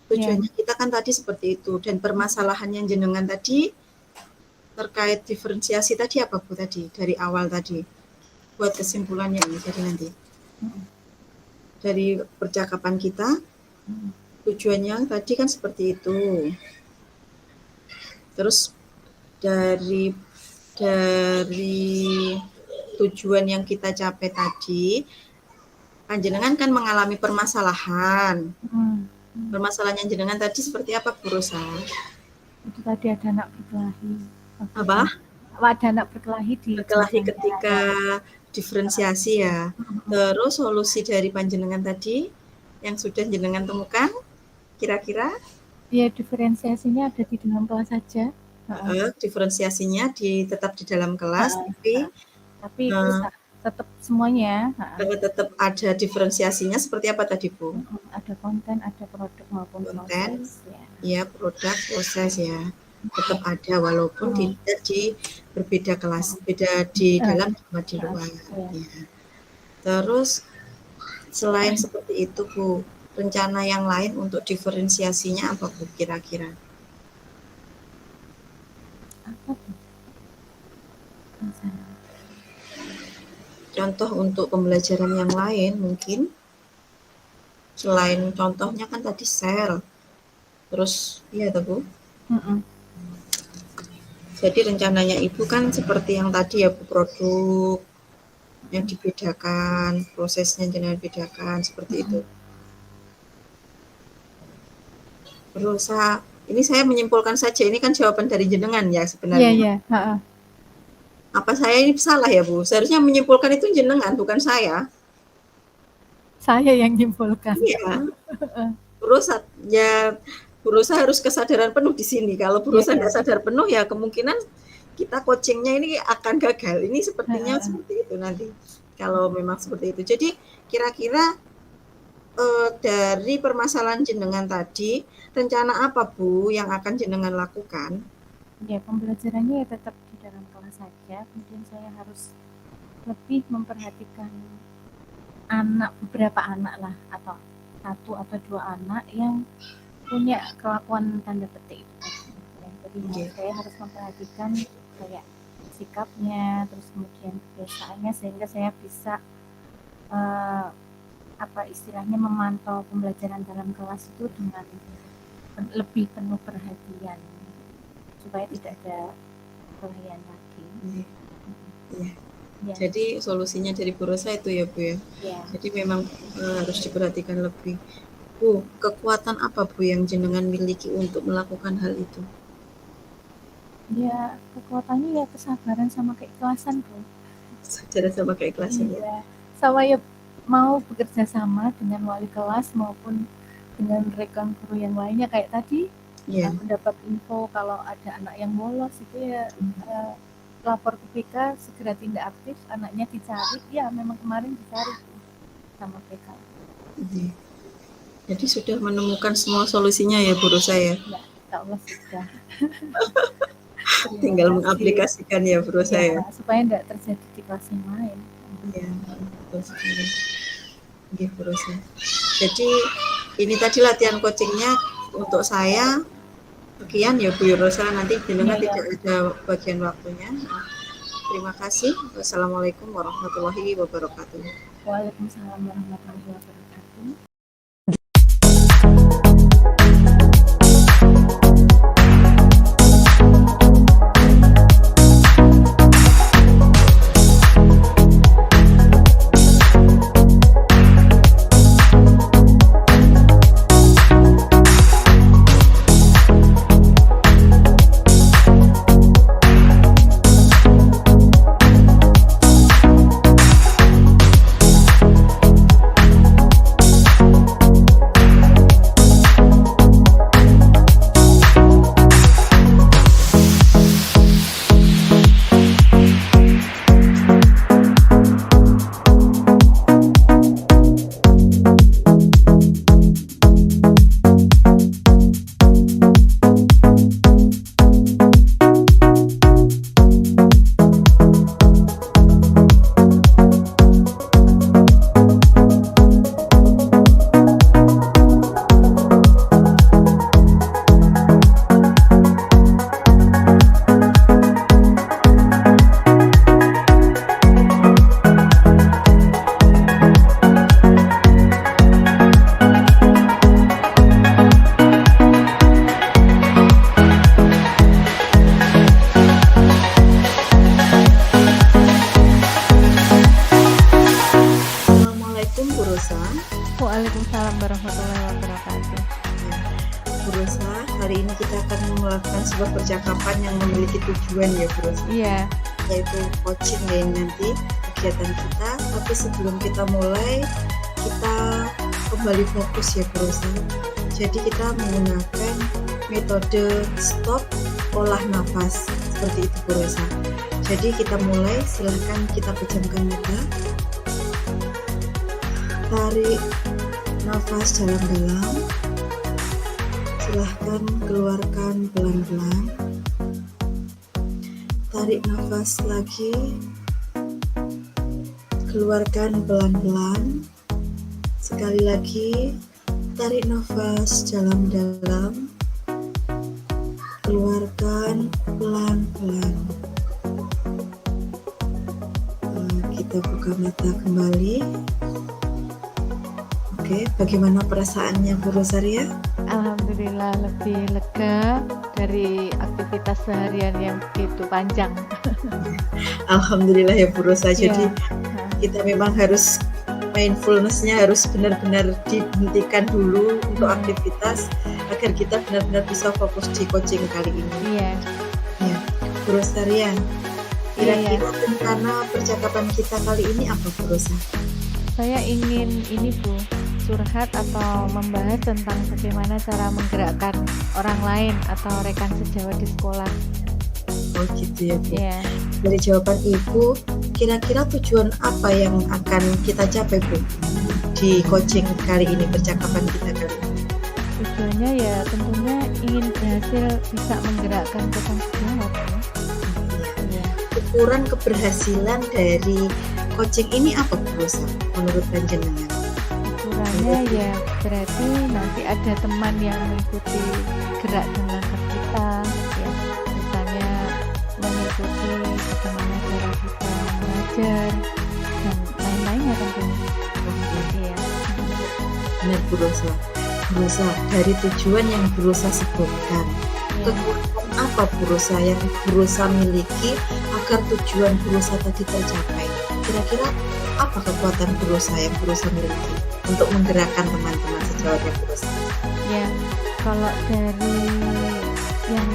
S2: tujuannya kita kan tadi seperti itu, dan permasalahan yang jenengan tadi terkait diferensiasi tadi apa Bu tadi dari awal tadi, buat kesimpulannya ini jadi nanti dari percakapan kita, tujuannya tadi kan seperti itu. Terus dari tujuan yang kita capai tadi, panjenengan kan mengalami permasalahan. Permasalahan yang jenengan tadi seperti apa Bu Rosa?
S1: Itu tadi ada anak berkelahi.
S2: Apa?
S1: Ada anak berkelahi
S2: ketika diferensiasi ya. Terus solusi dari panjenengan tadi yang sudah jenengan temukan kira-kira?
S1: Ya diferensiasinya ada di dalam kelas saja.
S2: Diferensiasinya tetap di dalam kelas, tapi
S1: itu tetap semuanya.
S2: Kalau tetap ada diferensiasinya seperti apa tadi Bu?
S1: Ada konten, ada produk maupun
S2: Konten,
S1: proses. Ya.
S2: ya produk, proses ya. Tetap ada walaupun tidak di berbeda kelas, beda di dalam sama di luar. Ya. Terus selain seperti itu Bu, rencana yang lain untuk diferensiasinya apa Bu kira-kira?
S1: Apa tuh?
S2: Contoh untuk pembelajaran yang lain mungkin selain contohnya kan tadi sel, terus iya tuh Bu. Jadi rencananya Ibu kan seperti yang tadi ya Bu, produk yang dibedakan, prosesnya jangan bedakan seperti itu. Berusaha, ini saya menyimpulkan saja, ini kan jawaban dari jenengan ya sebenarnya.
S1: Iya.
S2: Apa saya ini salah ya Bu? Seharusnya menyimpulkan itu jenengan, bukan saya.
S1: Saya yang menyimpulkan.
S2: Iya. Berusaha harus kesadaran penuh di sini. Kalau berusaha nggak sadar penuh ya kemungkinan kita coachingnya ini akan gagal. Ini sepertinya seperti itu nanti. Kalau memang seperti itu. Jadi kira-kira dari permasalahan jenengan tadi, rencana apa Bu yang akan jenengan lakukan?
S1: Ya, pembelajarannya ya tetap di dalam kelas saja. Kemudian saya harus lebih memperhatikan beberapa anak lah, atau 1 atau 2 anak yang punya kelakuan tanda petik itu tadi. Jadi saya harus memperhatikan kayak sikapnya, terus kemudian kebiasaannya, sehingga saya bisa istilahnya memantau pembelajaran dalam kelas itu dengan lebih penuh perhatian supaya tidak ada kelainan lagi.
S2: Ya. Jadi solusinya dari Bu Rosa itu ya Bu ya. Jadi memang harus diperhatikan lebih. Bu, kekuatan apa Bu yang jenengan miliki untuk melakukan hal itu?
S1: Ya, kekuatannya ya kesabaran sama keikhlasan Bu.
S2: Kesabaran sama keikhlasan ya.
S1: Sama ya mau bekerja sama dengan wali kelas maupun dengan rekan guru yang lainnya kayak tadi. Mendapat info kalau ada anak yang bolos itu ya lapor ke PK, segera tindak aktif, anaknya dicari. Ya memang kemarin dicari sama PK.
S2: Jadi sudah menemukan semua solusinya ya Bu Rosa ya?
S1: Ya, Allah sudah.
S2: Tinggal mengaplikasikan ya Bu Rosa ya?
S1: Supaya tidak terjadi di kelas yang lain.
S2: Iya, betul sekali. Bu Rosa. Jadi ini tadi latihan coachingnya untuk saya. Sekian ya Bu Rosa, nanti jenengan tidak ada bagian waktunya. Terima kasih. Wassalamualaikum warahmatullahi wabarakatuh.
S1: Waalaikumsalam warahmatullahi wabarakatuh. Waalaikumsalam warahmatullahi wabarakatuh.
S2: Bu Rosa, hari ini kita akan melakukan sebuah percakapan yang memiliki tujuan ya Bu Rosa.
S1: Iya.
S2: Yaitu coaching ya nanti kegiatan kita. Tapi sebelum kita mulai, kita kembali fokus ya Bu Rosa. Jadi kita menggunakan metode stop, olah nafas seperti itu Bu Rosa. Jadi kita mulai, silahkan kita pejamkan mata. Tarik nafas dalam-dalam. Silahkan keluarkan pelan-pelan. Tarik nafas lagi. Keluarkan pelan-pelan. Sekali lagi, tarik nafas dalam-dalam. Keluarkan pelan-pelan. Kita buka mata kembali. Oke, bagaimana perasaannya Bu Rosaria?
S1: Alhamdulillah lebih lega dari aktivitas seharian yang begitu panjang.
S2: Alhamdulillah ya Bu Rosa. Jadi
S1: Ya.
S2: kita memang harus mindfulness-nya harus benar-benar dihentikan dulu untuk aktivitas agar kita benar-benar bisa fokus di coaching kali ini.
S1: Iya.
S2: Ya, Bu Rosaria. Kira-kira rencana percakapan kita kali ini apa Bu Rosa?
S1: Saya ingin ini Bu, curhat atau membahas tentang bagaimana cara menggerakkan orang lain atau rekan sejawat di sekolah.
S2: Oh gitu ya Bu.
S1: Ya.
S2: Dari jawaban Ibu, kira-kira tujuan apa yang akan kita capai Bu di coaching kali ini, percakapan kita kali ini?
S1: Tujuannya ya tentunya ingin berhasil bisa menggerakkan rekan sejawat Bu. Ya.
S2: Ukuran keberhasilan dari coaching ini apa Bu Rosa menurut panjenengan?
S1: Ukurannya ya berarti nanti ada teman yang mengikuti gerak dan langkah kita, ya misalnya mengikuti bagaimana cara kita mengajar dan lain-lainnya tentunya. Iya.
S2: Benar Bu Rosa. Bu Rosa, dari tujuan yang Bu Rosa sebutkan, kekuatan apa Bu Rosa yang Bu Rosa miliki agar tujuan Bu Rosa tadi tercapai? Kira-kira apa kekuatan Bu Rosa yang Bu Rosa miliki untuk menggerakkan teman-teman sejawatnya Bu Rosa?
S1: Ya, kalau dari yang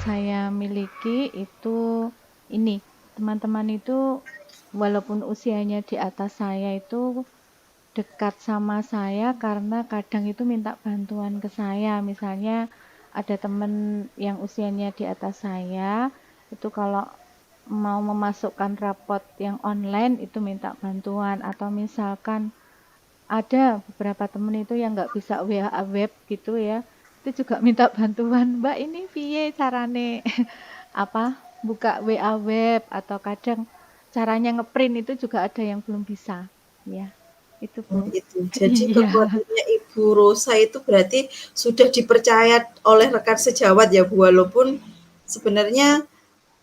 S1: saya miliki itu ini, teman-teman itu walaupun usianya di atas saya itu dekat sama saya karena kadang itu minta bantuan ke saya. Misalnya ada teman yang usianya di atas saya, itu kalau mau memasukkan rapot yang online itu minta bantuan, atau misalkan ada beberapa temen itu yang nggak bisa WA web gitu ya, itu juga minta bantuan, Mbak ini piye carane apa buka WA web, atau kadang caranya ngeprint itu juga ada yang belum bisa ya itu
S2: Oh,
S1: Bu.
S2: itu. Jadi
S1: Iya,
S2: kekuatannya Ibu Rosa itu berarti sudah dipercaya oleh rekan sejawat ya Bu, walaupun sebenarnya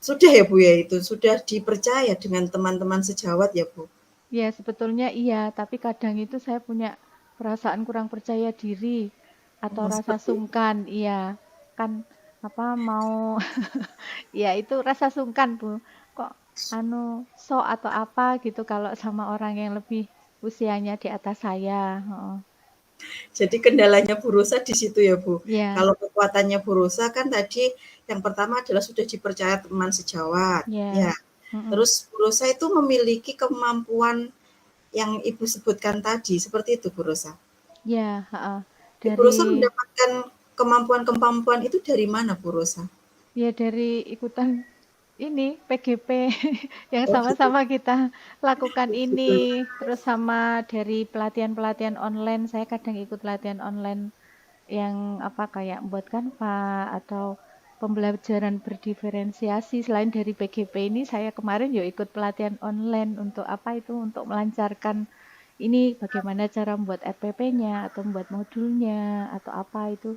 S2: sudah ya Bu ya, itu sudah dipercaya dengan teman-teman sejawat ya Bu.
S1: ya sebetulnya iya, tapi kadang itu saya punya perasaan kurang percaya diri atau
S2: Oh,
S1: rasa
S2: seperti itu.
S1: sungkan, iya kan, apa mau ya itu rasa sungkan Bu, kok sok atau apa gitu kalau sama orang yang lebih usianya di atas saya. Heeh.
S2: Jadi kendalanya Bu Rosa di situ ya Bu.
S1: Ya,
S2: Kalau kekuatannya Bu Rosa kan tadi yang pertama adalah sudah dipercaya teman sejawat, ya.
S1: ya, mm-mm.
S2: Terus Bu Rosa itu memiliki kemampuan yang Ibu sebutkan tadi, seperti itu Bu Rosa.
S1: Ya, heeh.
S2: Ibu Rosa
S1: Dari
S2: mendapatkan kemampuan-kemampuan itu dari mana Bu Rosa?
S1: ya dari ikutan ini PGP yang
S2: Oh gitu.
S1: sama-sama kita lakukan
S2: Gitu.
S1: ini, terus sama dari pelatihan-pelatihan online, saya kadang ikut pelatihan online yang apa kayak buat Canva atau pembelajaran berdiferensiasi. Selain dari PGP ini, saya kemarin ya ikut pelatihan online untuk apa itu, untuk melancarkan ini bagaimana cara membuat RPP-nya atau membuat modulnya atau apa itu.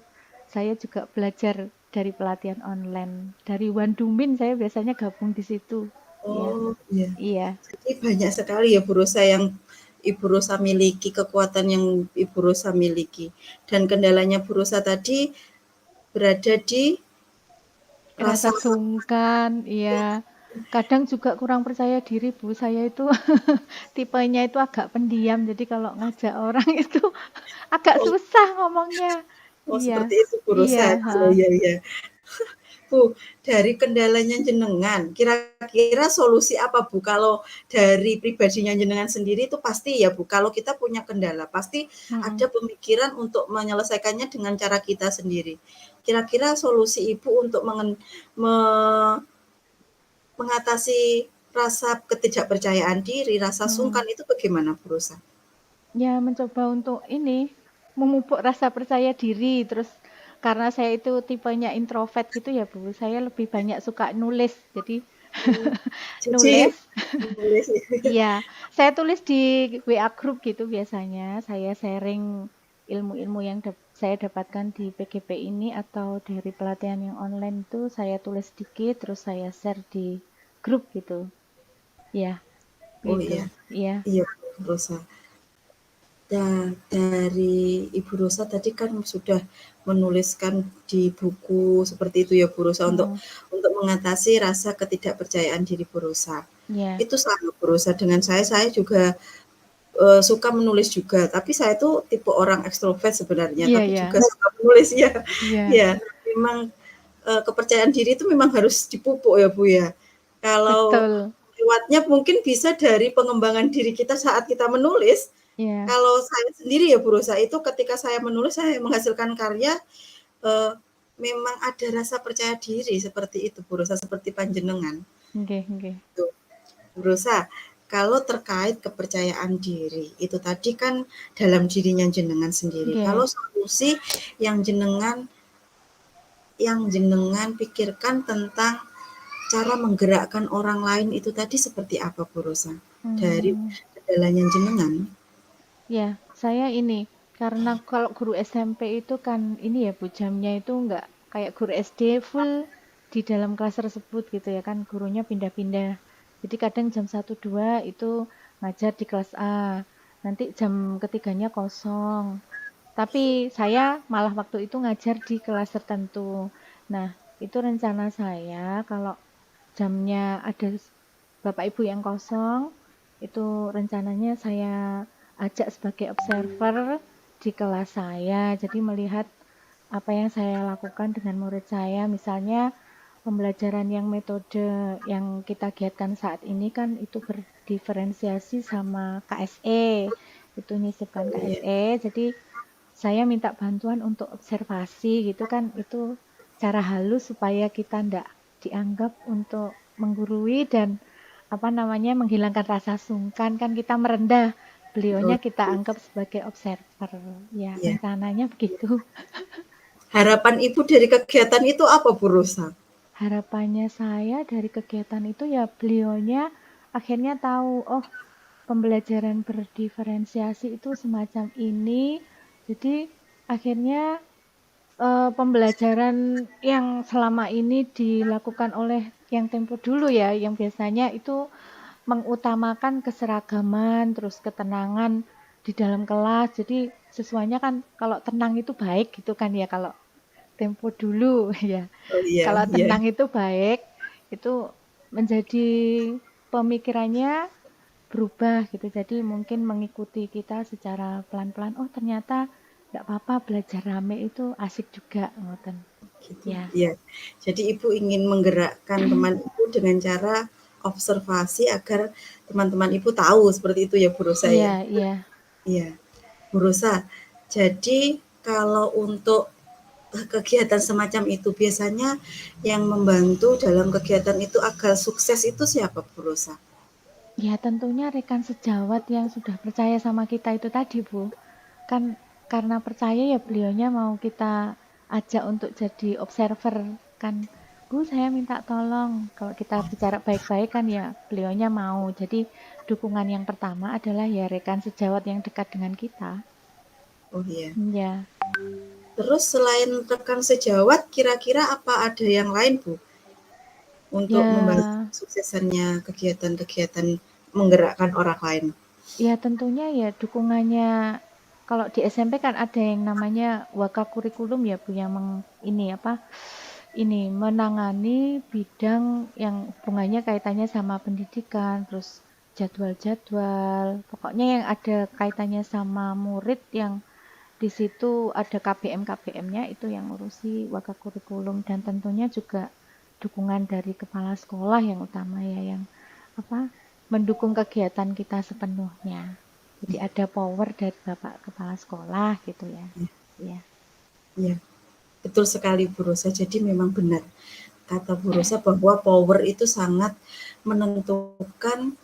S1: Saya juga belajar dari pelatihan online. Dari Wandumin saya biasanya gabung di situ. Iya,
S2: Oh iya.
S1: iya.
S2: Jadi banyak sekali ya Bu Rosa yang Ibu Rosa miliki, kekuatan yang Ibu Rosa miliki. Dan kendalanya Bu Rosa tadi berada di
S1: Rasa
S2: rasa
S1: sungkan, iya. Kadang juga kurang percaya diri, Bu. Saya itu tipenya itu agak pendiam, jadi kalau ngajak orang itu agak
S2: oh,
S1: susah ngomongnya.
S2: oh
S1: Iya,
S2: seperti itu Bu Rosa.
S1: iya,
S2: Iya
S1: heeh.
S2: iya iya. Bu, dari kendalanya jenengan, kira-kira solusi apa Bu? Kalau dari pribadinya jenengan sendiri itu pasti ya Bu, kalau kita punya kendala, pasti
S1: Mm-mm.
S2: ada pemikiran untuk menyelesaikannya dengan cara kita sendiri. Kira-kira solusi Ibu untuk mengatasi rasa ketidakpercayaan diri, rasa sungkan itu bagaimana Bu Rosa?
S1: Ya mencoba untuk ini, memupuk rasa percaya diri, terus karena saya itu tipenya introvert gitu ya Bu, saya lebih banyak suka nulis. Jadi
S2: Oh, jadi
S1: nulis,
S2: menulis ya.
S1: iya, saya tulis di WA group gitu biasanya. Saya sharing ilmu-ilmu yang saya dapatkan di PGP ini atau dari pelatihan yang online itu saya tulis sedikit, terus saya share di grup gitu. Ya,
S2: Oh
S1: gitu.
S2: iya,
S1: Iya,
S2: iya Bu Rosa. Dari Ibu Rosa tadi kan sudah menuliskan di buku seperti itu ya Bu Rosa untuk mengatasi rasa ketidakpercayaan diri Bu Rosa.
S1: iya,
S2: Itu sama Bu Rosa dengan saya juga suka menulis juga, tapi saya tuh tipe orang ekstrovert sebenarnya,
S1: iya,
S2: tapi
S1: iya,
S2: juga suka menulis ya.
S1: iya,
S2: Ya, memang kepercayaan diri itu memang harus dipupuk ya Bu ya. Kalau
S1: betul.
S2: lewatnya mungkin bisa dari pengembangan diri kita saat kita menulis.
S1: Iya,
S2: Kalau saya sendiri ya Bu Rosa, itu ketika saya menulis, saya menghasilkan karya, eee, memang ada rasa percaya diri seperti itu Bu Rosa, seperti panjenengan.
S1: nggih, nggih.
S2: Tuh, Bu Rosa, kalau terkait kepercayaan diri, itu tadi kan dalam dirinya jenengan sendiri.
S1: Nggih.
S2: Kalau solusi yang jenengan pikirkan tentang cara menggerakkan orang lain itu tadi seperti apa Bu Rosa? Dari
S1: Mmm,
S2: kendalanya jenengan?
S1: ya, saya ini, karena kalau guru SMP itu kan ini ya Bu, jamnya itu nggak kayak guru SD full di dalam kelas tersebut gitu ya kan, gurunya pindah-pindah. Jadi kadang jam 1, 2 itu ngajar di kelas A, nanti jam ketiganya kosong. Tapi saya malah waktu itu ngajar di kelas tertentu. Nah, itu rencana saya kalau jamnya ada Bapak Ibu yang kosong, itu rencananya saya ajak sebagai observer di kelas saya. Jadi melihat apa yang saya lakukan dengan murid saya. Misalnya pembelajaran yang metode yang kita giatkan saat ini kan itu berdiferensiasi sama KSE. Itu nyisipkan
S2: Oh iya,
S1: KSE. Jadi saya minta bantuan untuk observasi gitu kan. Itu cara halus supaya kita ndak dianggap untuk menggurui dan apa namanya menghilangkan rasa sungkan kan kita merendah
S2: oh
S1: beliaunya kita
S2: iya,
S1: anggap sebagai observer ya
S2: iya.
S1: rencananya begitu.
S2: Harapan Ibu dari kegiatan itu apa Bu Rosa?
S1: Harapannya saya dari kegiatan itu ya beliaunya akhirnya tahu oh pembelajaran berdiferensiasi itu semacam ini jadi akhirnya pembelajaran yang selama ini dilakukan oleh yang tempo dulu ya yang biasanya itu mengutamakan keseragaman, terus ketenangan di dalam kelas. Jadi sesuanya kan kalau tenang itu baik gitu kan ya kalau tempo dulu ya.
S2: Oh iya,
S1: Kalau
S2: iya.
S1: tenang itu baik, itu menjadi pemikirannya berubah gitu. Jadi mungkin mengikuti kita secara pelan-pelan. Oh ternyata nggak apa-apa belajar rame itu asik juga, ngoten.
S2: Gitu.
S1: Ya,
S2: Iya. Jadi Ibu ingin menggerakkan teman Ibu dengan cara observasi agar teman-teman Ibu tahu seperti itu ya Bu Rosa
S1: iya,
S2: ya?
S1: iya.
S2: Iya. Bu Rosa, jadi kalau untuk kegiatan semacam itu biasanya yang membantu dalam kegiatan itu agar sukses itu siapa Bu Rosa?
S1: Ya tentunya rekan sejawat yang sudah percaya sama kita itu tadi, Bu. Kan karena percaya ya beliaunya mau kita ajak untuk jadi observer. Kan, Bu saya minta tolong. Kalau kita bicara baik-baik kan ya beliaunya mau. Jadi dukungan yang pertama adalah ya rekan sejawat yang dekat dengan kita.
S2: Oh iya.
S1: Ya,
S2: Terus selain rekan sejawat, kira-kira apa ada yang lain Bu untuk membantu
S1: ya,
S2: suksesannya kegiatan-kegiatan menggerakkan orang lain?
S1: ya tentunya ya dukungannya kalau di SMP kan ada yang namanya waka kurikulum ya Bu yang ini apa ini menangani bidang yang hubungannya kaitannya sama pendidikan, terus jadwal-jadwal, pokoknya yang ada kaitannya sama murid yang di situ ada KBM-KBM-nya itu yang ngurusi waka kurikulum dan tentunya juga dukungan dari kepala sekolah yang utama ya yang apa mendukung kegiatan kita sepenuhnya. Jadi ada power dari Bapak Kepala Sekolah gitu ya. Ya.
S2: Iya, betul sekali Bu Rosa. Jadi memang benar. kata Bu Rosa bahwa power itu sangat menentukan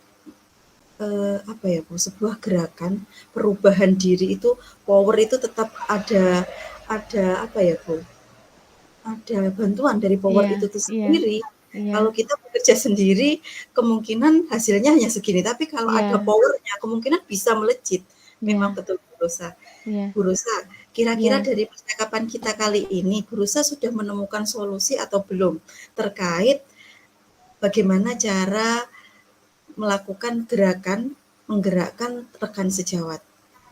S2: apa ya Bu, sebuah gerakan perubahan diri itu power itu tetap ada apa ya Bu, ada bantuan dari power
S1: Iya,
S2: itu tuh
S1: iya,
S2: sendiri.
S1: iya,
S2: Kalau kita bekerja sendiri, kemungkinan hasilnya hanya segini, tapi kalau ada
S1: iya,
S2: powernya kemungkinan bisa melejit. Memang
S1: iya,
S2: betul Bu Rosa.
S1: iya,
S2: Bu Rosa, kira-kira
S1: iya,
S2: dari percakapan kita kali ini, Bu Rosa sudah menemukan solusi atau belum terkait bagaimana cara melakukan gerakan menggerakkan rekan sejawat?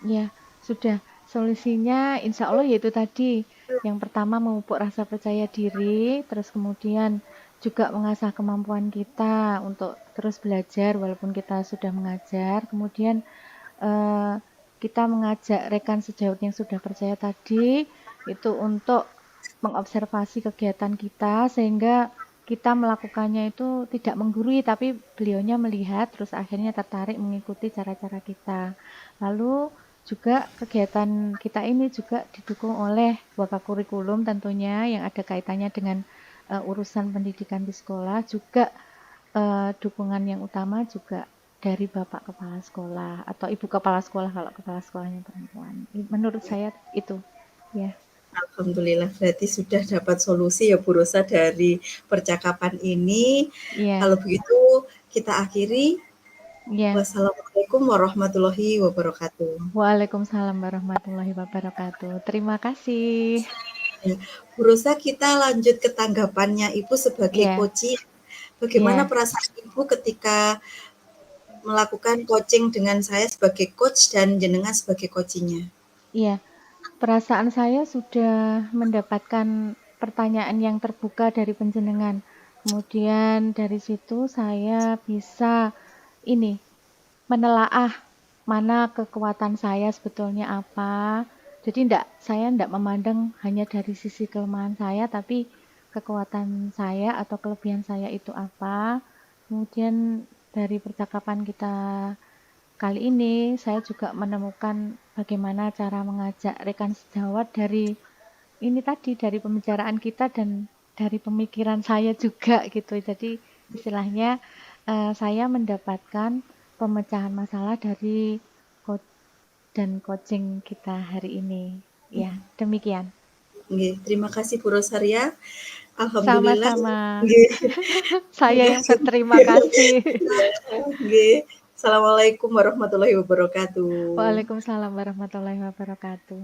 S1: iya. Sudah. Solusinya insya Allah yaitu tadi. Yang pertama memupuk rasa percaya diri, terus kemudian juga mengasah kemampuan kita untuk terus belajar walaupun kita sudah mengajar. Kemudian eh, kita mengajak rekan sejawat yang sudah percaya tadi itu untuk mengobservasi kegiatan kita sehingga kita melakukannya itu tidak menggurui tapi beliaunya melihat terus akhirnya tertarik mengikuti cara-cara kita. Lalu juga kegiatan kita ini juga didukung oleh wakil kurikulum tentunya yang ada kaitannya dengan urusan pendidikan di sekolah juga dukungan yang utama juga dari Bapak Kepala Sekolah atau Ibu Kepala Sekolah kalau kepala sekolahnya perempuan. Menurut saya itu, ya.
S2: Alhamdulillah berarti sudah dapat solusi ya Bu Rosa dari percakapan ini.
S1: Iya,
S2: Kalau begitu kita akhiri.
S1: iya.
S2: Wassalamualaikum warahmatullahi wabarakatuh.
S1: Waalaikumsalam warahmatullahi wabarakatuh. Terima kasih.
S2: Ya, Bu Rosa kita lanjut ke tanggapannya Ibu sebagai
S1: Iya,
S2: coaching. Bagaimana
S1: iya,
S2: perasaan Ibu ketika melakukan coaching dengan saya sebagai coach dan jenengan sebagai coachingnya?
S1: iya. Perasaan saya sudah mendapatkan pertanyaan yang terbuka dari penjenengan. Kemudian dari situ saya bisa ini menelaah mana kekuatan saya sebetulnya apa. Jadi saya enggak memandang hanya dari sisi kelemahan saya, tapi kekuatan saya atau kelebihan saya itu apa. Kemudian dari percakapan kita kali ini, saya juga menemukan bagaimana cara mengajak rekan sejawat dari ini tadi, dari pembicaraan kita dan dari pemikiran saya juga gitu. Jadi istilahnya saya mendapatkan pemecahan masalah dari coach dan coaching kita hari ini. Ya, demikian.
S2: Nggih, terima kasih Bu Rosaria. Alhamdulillah.
S1: Sama-sama.
S2: Nggih,
S1: Saya
S2: udah
S1: yang berterima kasih.
S2: nggih. Assalamualaikum warahmatullahi wabarakatuh.
S1: Waalaikumsalam warahmatullahi wabarakatuh.